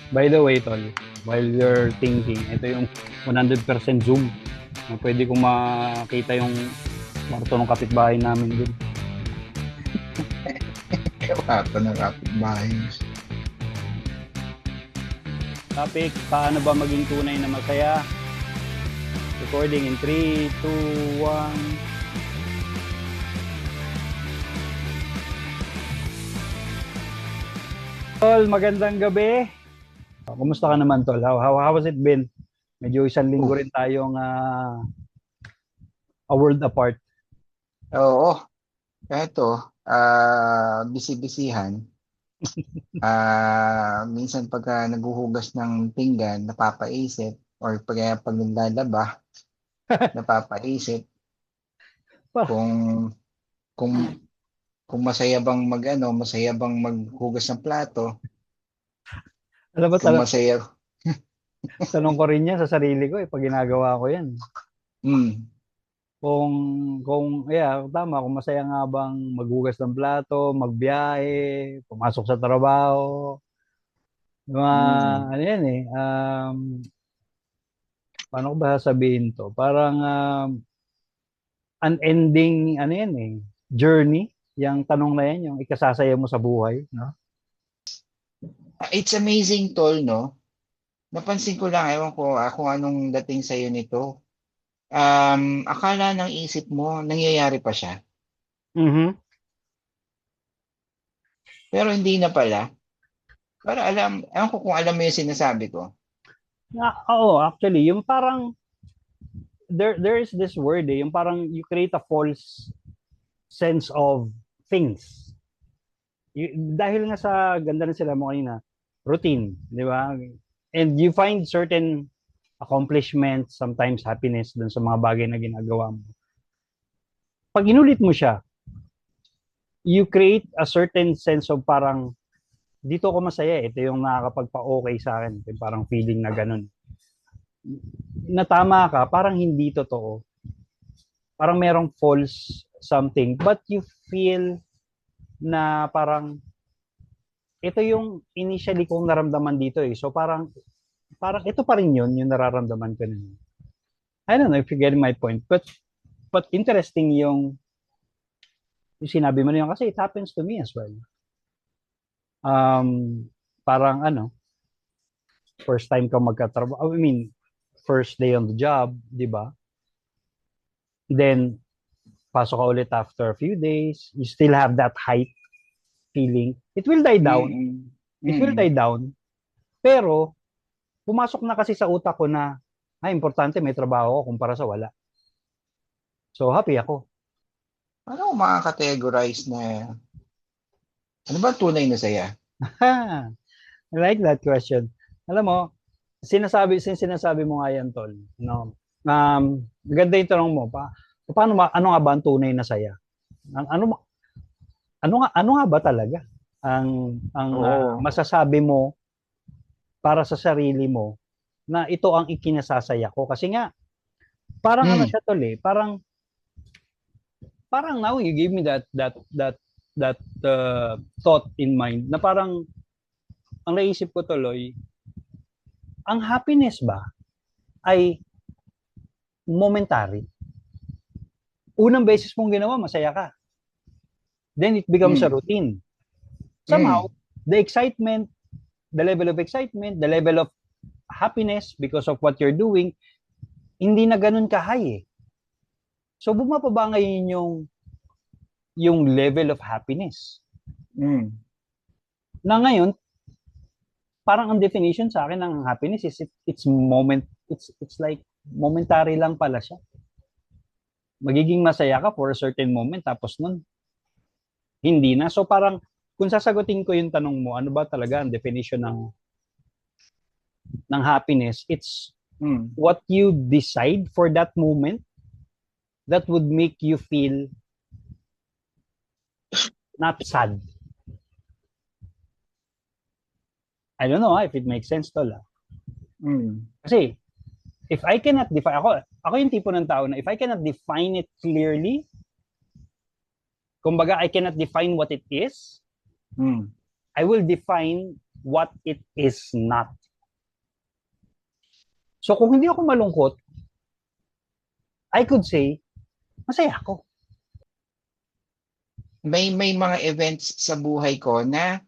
By the way, tol, while you're thinking, ito yung 100% zoom. Pwede kong makita yung kwarto ng kapitbahay namin dun. Kwarto ng kapitbahay. Topic, paano ba maging tunay na masaya? Recording in 3, 2, 1. Tol, magandang gabi. Kumusta ka naman, tol? How has it been? Medyo isang linggo Oh, rin tayong a world apart. oo. Eto, bisi-bisihan. Minsan pagka naghuhugas ng pinggan, napapaisip. Or pag naglalaba, napapaisip Pa- kung kung kung masaya bang maghugas ng plato, Alam mo, kung masaya, tanong ko rin yan sa sarili ko pag ginagawa ko yan. hmm, Kung, tama, kung masaya nga bang maghugas ng plato, magbiyahe, pumasok sa trabaho, mga, hmm. ano yan paano ko ba sabihin to? Parang, unending, ano yan journey, yung tanong na yan, yung ikasasaya mo sa buhay, no? It's amazing, tol, no? Napansin ko lang, ewan ko kung anong dating sa'yo nito. Akala ng isip mo, nangyayari pa siya. Mhm. Pero hindi na pala. Para ewan ko kung alam mo yung sinasabi ko. Oo, actually, yung parang, there is this word yung parang you create a false sense of things. Dahil nga sa ganda na sila mo kanina, routine, di ba? And you find certain accomplishments, sometimes happiness dun sa mga bagay na ginagawa mo. Pag inulit mo siya, you create a certain sense of parang, dito ako masaya, ito yung nakakapagpa-okay sa akin. Yung parang feeling na ganun. Natama ka, parang hindi totoo. Parang merong false something, but you feel na parang ito yung initially kong naramdaman dito So parang ito pa rin yun, yung nararamdaman ko na yun. I don't know if you get my point. But interesting yung sinabi mo na yun kasi it happens to me as well. Um, parang first time ka magkatrabaho. I mean, first day on the job, di ba? Then, pasok ka ulit after a few days. You still have that height feeling. It will die down. Mm, It will mm. die down. Pero, pumasok na kasi sa utak ko na, importante may trabaho ako kumpara sa wala. So, happy ako. Paano ko makakategorize na ano ba ang tunay na saya? I like that question. Alam mo, sinasabi mo nga yan, Tol. No? Ganda yung tanong mo. Ano nga ba ang tunay na saya? Ano, ano nga ba talaga ang Oo. masasabi mo para sa sarili mo na ito ang ikinasasaya ko? Kasi nga, parang ano Mm, siya, Tol Parang now you give me that thought in mind na parang ang naisip ko tuloy, ang happiness ba ay momentary. Unang beses mong ginawa, masaya ka. Then it becomes a mm, routine. Somehow, mm, the excitement, the level of excitement, the level of happiness because of what you're doing, hindi na ganun ka-high So bumaba ba ngayon yung level of happiness? mm, Na ngayon, parang ang definition sa akin ng happiness is it's like momentary lang pala siya. Magiging masaya ka for a certain moment tapos nun hindi na. So parang kung sasagutin ko yung tanong mo, ano ba talaga ang definition ng happiness? It's mm. what you decide for that moment that would make you feel not sad. I don't know if it makes sense to la. Mm. Kasi if I cannot define, ako yung tipo ng tao na if I cannot define it clearly, kumbaga I cannot define what it is, Mm. I will define what it is not. So kung hindi ako malungkot, I could say, masaya ako. May mga events sa buhay ko na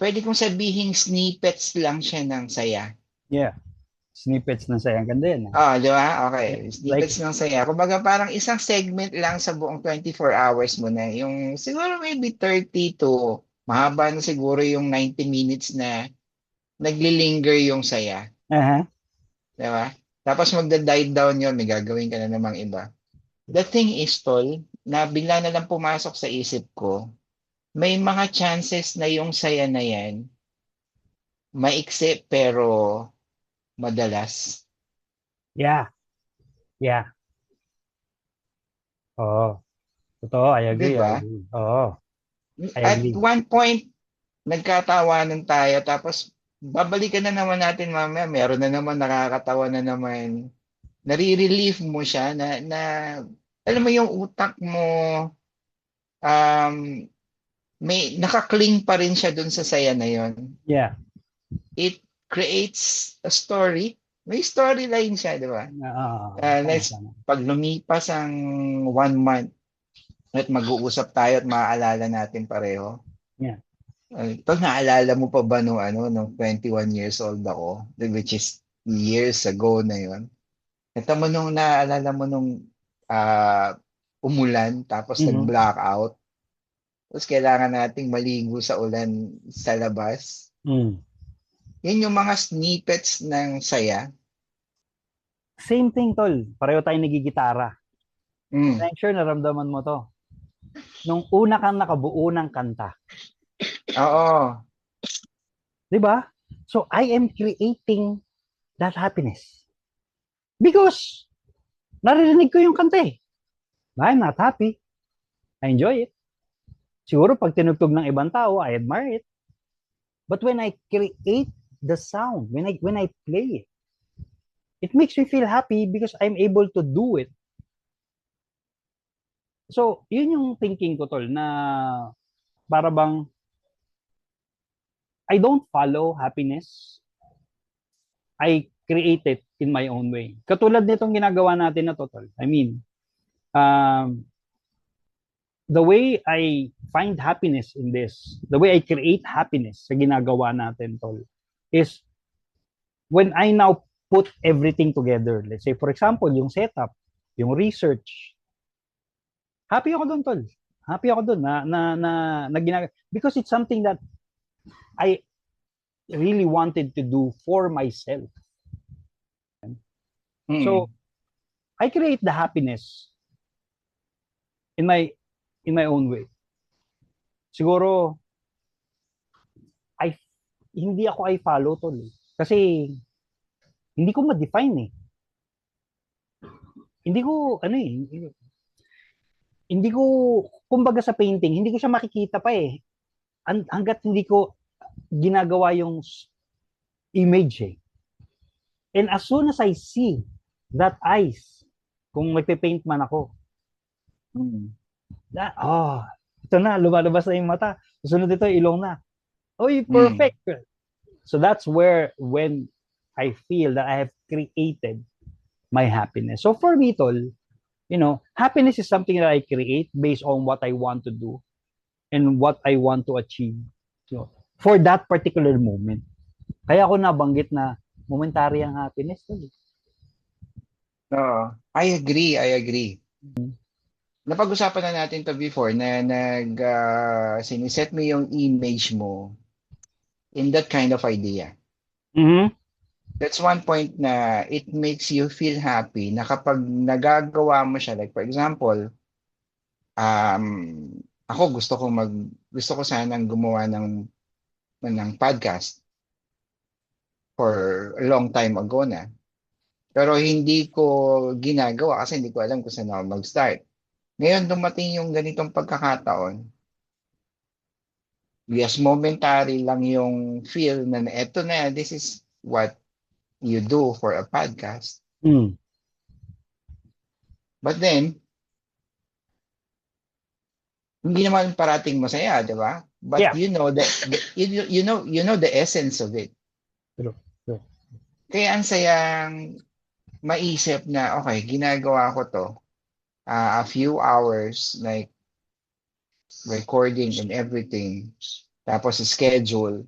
pwede kong sabihin snippets lang siya ng saya. Yeah. Snippets ng saya. Ang ganda yan. Di ba? Okay. Like, Snippets ng saya. Kumbaga parang isang segment lang sa buong 24 hours mo na. Yung siguro maybe 30 to mahaba na siguro yung 90 minutes na naglilinger yung saya. uh-huh. Di ba? Tapos magda-die down yun, may gagawin ka na namang iba. The thing is, Tol, na bigla na lang pumasok sa isip ko, may mga chances na yung saya na yan, maiksi pero madalas. Yeah. Yeah. Oo. Totoo, I Di agree. ba? Oo. I At agree. one point, nagkatawanan tayo, tapos babalikan na naman natin mamaya, meron na naman nakakatawa na naman. Nare-relieve mo siya na alam mo yung utak mo, um, may nakakling pa rin siya dun sa saya na yon. Yeah. It creates a story. May storyline siya, di ba? Next, Tama. pag lumipas ang 1 month at mag-uusap tayo at maaalala natin pareho. Yeah. Ito, naalala mo pa ba nung 21 years old ako, which is years ago na yon. Ito mo nung naalala mo nung umulan tapos Mhm. nag-blackout. Tapos kailangan nating maligo sa ulan sa labas. Mm. Yan yung mga snippets ng saya. Same thing, tol. Pareho tayong nagigitara. Mm. I'm sure naramdaman mo to. Nung una kang nakabuo ng kanta. Oo. Di ba? So, I am creating that happiness. Because, naririnig ko yung kanta eh. I'm not happy. I enjoy it. Siguro pag tinugtog ng ibang tao, I admire it. But when I create the sound, when I play it, it makes me feel happy because I'm able to do it. So, yun yung thinking ko, tol, na para bang I don't follow happiness. I create it in my own way. Katulad nitong ginagawa natin na to, tol. I mean, the way I find happiness in this, the way I create happiness sa ginagawa natin, tol, is when I now put everything together. Let's say, for example, yung setup, yung research. Happy ako doon, tol. Happy ako doon na ginagawa. Because it's something that I really wanted to do for myself. Mm. So, I create the happiness in my own way. Siguro, hindi ako I follow, tol. Kasi, hindi ko ma-define eh. Hindi ko, hindi ko, kumbaga sa painting, hindi ko siya makikita pa eh. Hanggat hindi ko ginagawa yung image eh. And as soon as I see that eyes, kung magpe-paint man ako, ito na, lumalabas na yung mata. Susunod ito, ilong na. Oy, perfect. So that's when I feel that I have created my happiness. So for me, tol, happiness is something that I create based on what I want to do and what I want to achieve. So, for that particular moment. Kaya ako nabanggit na momentary ang happiness. Tol. I agree. Napag-usapan na natin to before na siniset mo yung image mo in that kind of idea. Mm-hmm. That's one point na it makes you feel happy na kapag nagagawa mo siya, like for example, ako gusto ko sanang gumawa ng podcast for a long time ago na. Pero hindi ko ginagawa kasi hindi ko alam kung saan ako mag-start. Ngayon dumating yung ganitong pagkakataon. Yes, momentary lang yung feel na eto na, this is what you do for a podcast. Mm. But then, hindi naman parating masaya, di ba? but Yeah. you know you know the essence of it. True. True. Kaya ang sayang maisip na okay, ginagawa ko to a few hours like recording and everything, tapos schedule,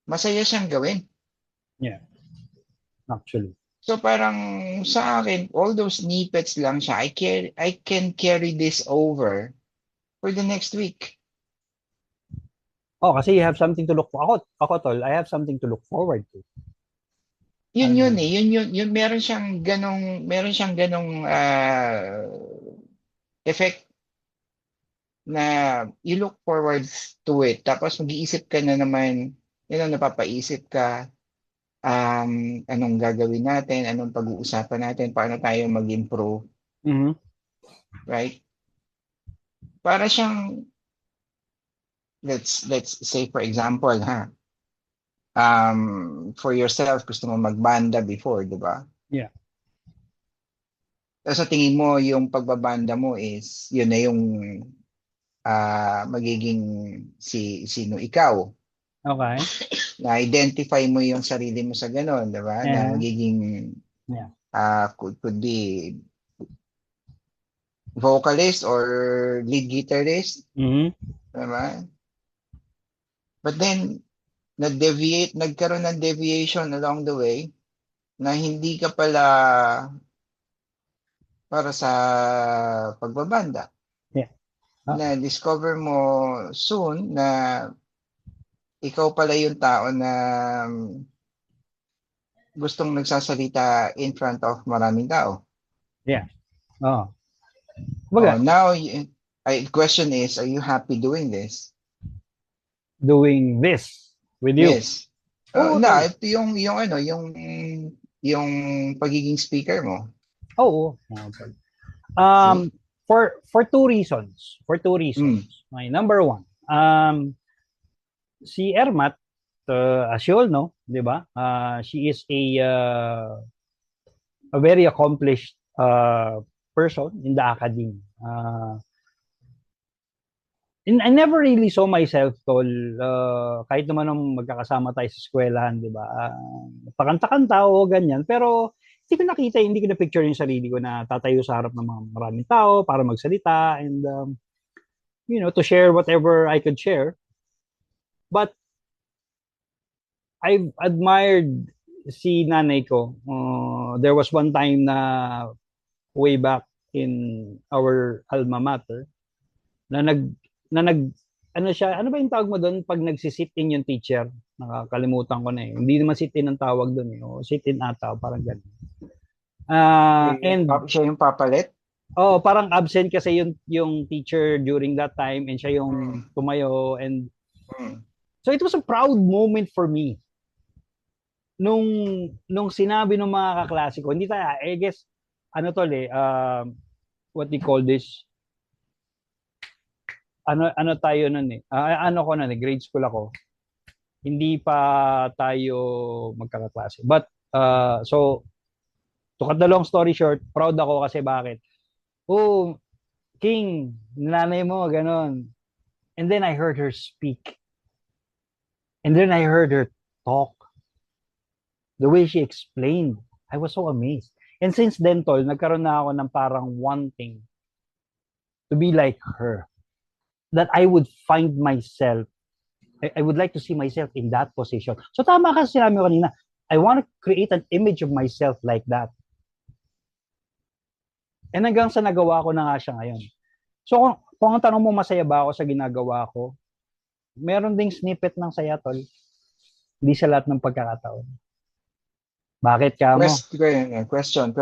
masaya siyang gawin. Yeah. Actually. So parang sa akin, all those snippets lang siya. I can carry this over for the next week. Oh, kasi you have something to look for. Ako tol, I have something to look forward to. Yun eh, yun meron siyang ganong effect na you look forward to it. Tapos mag-iisip ka na naman, napapaisip ka, anong gagawin natin, anong pag-uusapan natin, paano tayo mag-improve, Mm-hmm. right? Para siyang, let's say for example, for yourself, gusto mo magbanda before, di ba? Yeah. Tapos sa tingin mo, yung pagbabanda mo is, yun na yung magiging sino ikaw. Okay. Na-identify mo yung sarili mo sa ganon, di ba? Na Yeah. magiging, Yeah. could be vocalist or lead guitarist, Mm-hmm. di ba? But then, nagkaroon ng deviation along the way na hindi ka pala para sa pagbabanda. Yeah. Na discover mo soon na ikaw pala yung tao na gustong nagsasalita in front of maraming tao. Yeah. Oh. Now, question is, are you happy doing this? Doing this with you? Yes. Ito yung pagiging speaker mo. Oo. For two reasons. Okay, number one, si Ermat, as you all know, di ba? She is a very accomplished person in the academy. And I never really saw myself, tol, kahit naman nung magkakasama tayo sa eskwelahan, di ba? Pakanta-kanta o ganyan. Pero hindi ko na-picture yung sarili ko na tatayo sa harap ng mga maraming tao para magsalita and, to share whatever I could share. But I've admired si nanay ko. There was one time na way back in our alma mater na ano ba yung tawag mo doon pag nagsisit-in yung teacher? Nakakalimutan ko na eh. Hindi naman sit-in ang tawag doon eh. O sit-in ata, parang ganun. And siya yung papalit? Oh, parang absent kasi yung teacher during that time and siya yung tumayo and so it was a proud moment for me. Nung sinabi ng mga kaklase ko, hindi tayo, I guess, what do you call this? Ano tayo nun eh. Grade school ako. Hindi pa tayo magkakaklase. But, so, to cut the long story short, proud ako kasi bakit? Oh, King, nanay mo, ganon. And then I heard her speak. And then I heard her talk. The way she explained, I was so amazed. And since then, tol, nagkaroon na ako ng parang wanting to be like her. That I would find myself, I would like to see myself in that position. So tama kasi sinabi ko kanina, I want to create an image of myself like that. And hanggang sa nagawa ko na nga siya ngayon. So kung ang tanong mo, masaya ba ako sa ginagawa ko? Meron ding snippet ng saya, tol. Hindi sa lahat ng pagkakataon. Bakit ka mo? Question.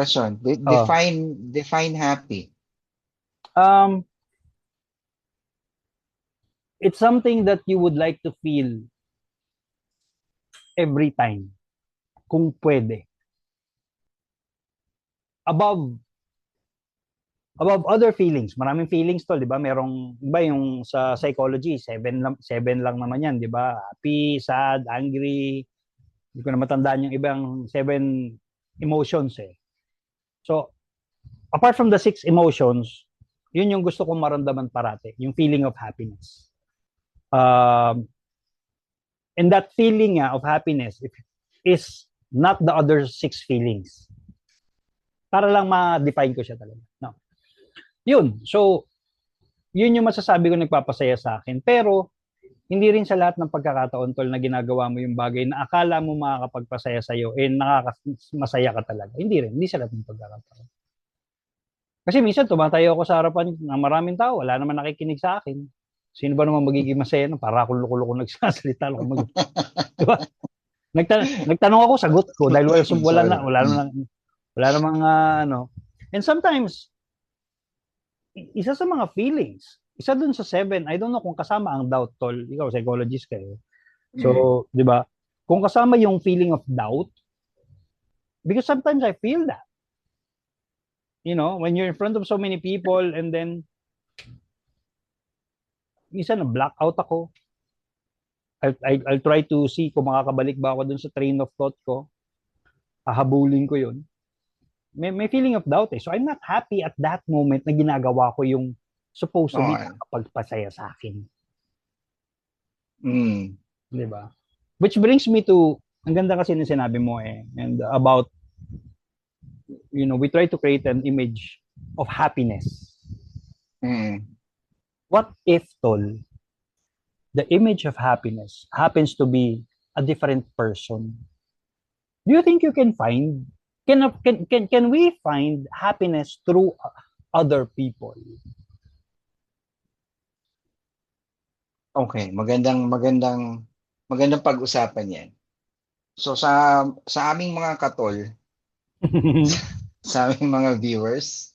Define happy. It's something that you would like to feel every time. Kung pwede. Above other feelings. Maraming feelings to, di ba? Merong, di ba yung sa psychology, seven lang naman yan, di ba? Happy, sad, angry. Hindi ko na matandaan yung ibang 7 emotions eh. So, apart from the 6 emotions, yun yung gusto kong maramdaman parate, yung feeling of happiness. Um, and that feeling of happiness is not the other six feelings. Para lang ma-define ko siya talaga. No. Yun. So, yun yung masasabi ko nagpapasaya sa akin. Pero, hindi rin sa lahat ng pagkakataon, tol, na ginagawa mo yung bagay na akala mo makakapagpasaya sa'yo, masaya ka talaga. Hindi rin. Hindi sa lahat ng pagkakataon. Kasi minsan, tumatayo ako sa harapan ng maraming tao, wala naman nakikinig sa akin. Sino ba naman magiging masaya? Para akong loko-loko nagsasalita. Diba? Nagtanong ako, sagot ko. Dahil wala namang, ano. And sometimes, isa sa mga feelings, isa dun sa 7, I don't know kung kasama ang doubt, tol. Ikaw, psychologist kayo. So, di ba? Kung kasama yung feeling of doubt, because sometimes I feel that. You know, when you're in front of so many people and then, minsan na-black out ako. I'll try to see kung makakabalik ba ako dun sa train of thought ko. Hahabulin ko yun. May feeling of doubt eh. So, I'm not happy at that moment na ginagawa ko yung supposed to be nakapagpasaya sa akin. Di ba? Which brings me to, ang ganda kasi ng sinabi mo eh, and about, you know, we try to create an image of happiness. What if, tol, the image of happiness happens to be a different person? Do you think you can find, can we find happiness through other people? Okay, magandang pag-usapan 'yan. So sa aming mga katol, sa aming mga viewers,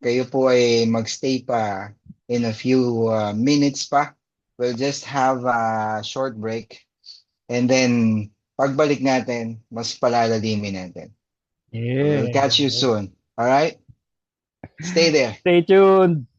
kayo po ay magstay pa in a few minutes pa. We'll just have a short break and then pagbalik natin, mas palalalimin natin. Yeah. We'll catch you soon. All right? Stay there. Stay tuned.